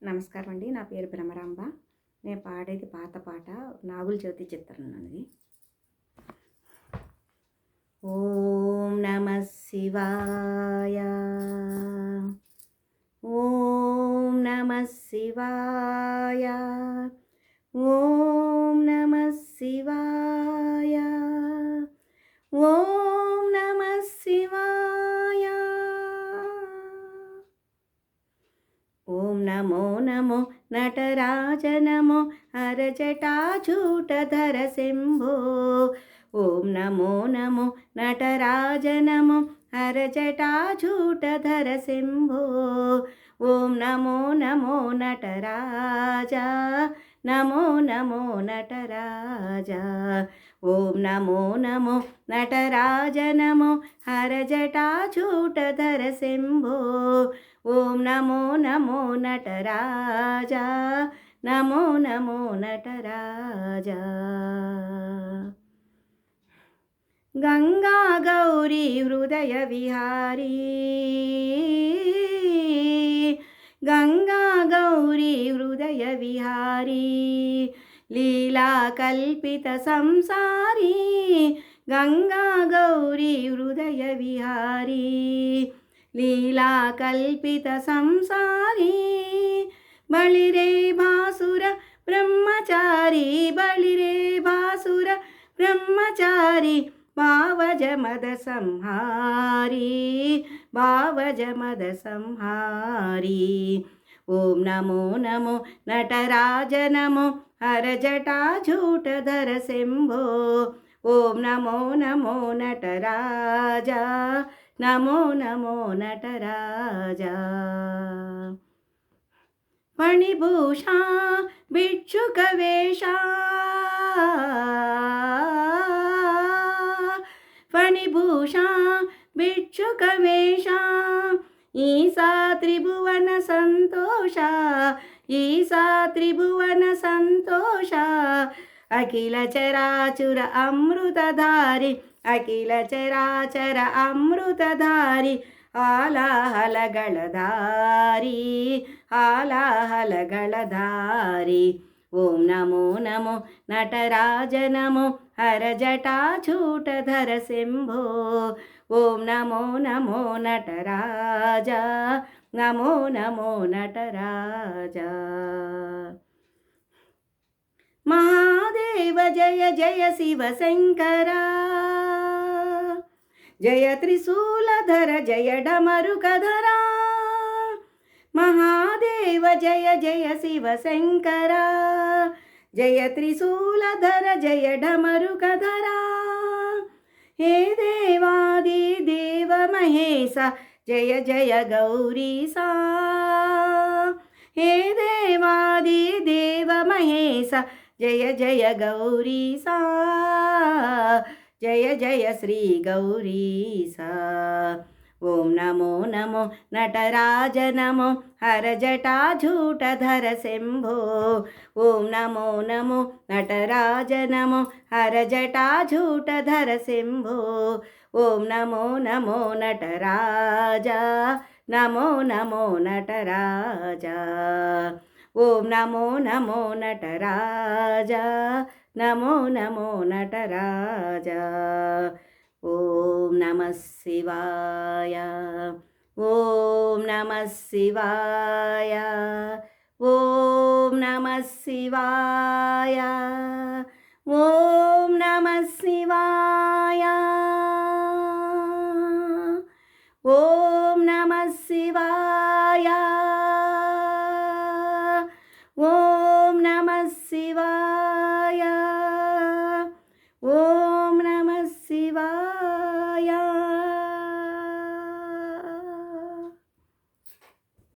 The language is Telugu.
నమస్కారం అండి. నా పేరు భ్రమరాంబ. నేను పాడేది పాత పాట. నాగుల చవితి చిత్రం అది. ఓం నమః శివాయ, ఓం నమః శివాయ, ఓం నమః శివాయ, ఓం నమః శివాయ. ఓం నమో నమో నటరాజ నమో హరజటాజూటధర శంభో. ఓం నమో నమో నటరాజ నమో హరజటాజూటధర శంభో. ఓం నమో నమో నటరాజ, నమో నమో నటరాజ. ఓం నమో నమో నటరాజ నమో హరజటాజూటధర శంభో. ఓం నమో నమో నటరాజ, నమో నమో నటరాజ. గంగా గౌరీ హృదయ విహారీ, గంగా గౌరీ హృదయ విహారీ, లీలా కల్పిత సంసారీ. గంగా గౌరీ హృదయ విహారీ, లీలా కల్పిత సంసారీ. బళిరే భాసుర బ్రహ్మచారి, బళిరే భాసుర బ్రహ్మచారి, భావజ మద సంహారీ, భావజ మద సంహారీ. ఓం నమో నమో నటరాజ నమో హరజటాజూటధర శంభో. ఓం నమో నమో నటరాజ, నమో నమో నటరాజ. ఫణిభూషా భిక్షుక వేషా, ఫణిభూషా భిక్షుక వేషా, ఈశా త్రిభువన సంతోష, ఈశా త్రిభువన సంతోష. అఖిల చరాచుర అమృతధారి, అఖిల చరాచర అమృతధారి, ఆలాహలగళధారి, ఆలాహలగళధారి. ఓం నమో నమో నటరాజ నమో హరజటాజూటధర శంభో. ఓం నమో నమో నటరాజ, నమో నమో నటరాజ. మహాదేవ జయ జయ శివ శంకర, జయ త్రిశూలధర జయ డమరుకధర. మహాదేవ జయ జయ శివ శంకర, జయ త్రిశూలధర జయ డమరుకధర. హే దేవాది దేవ మహేశ, జయ జయ గౌరీశా. హే దేవాది దేవ మహేశ, జయ జయ గౌరీశా, జయ జయ శ్రీ గౌరీశా. ఓం నమో నమో నటరాజ నమో హరజటాజూటధర శంభో. ఓం నమో నమో నటరాజ నమో హరజటాజూటధర శంభో. ఓం నమో నమో నటరాజ, నమో నమో నటరాజ. ఓం నమో నమో నటరాజ, నమో నమో నటరాజ. ఓం నమః శివాయ, ఓం నమః శివాయ, ఓం నమః శివాయ, ఓం నమః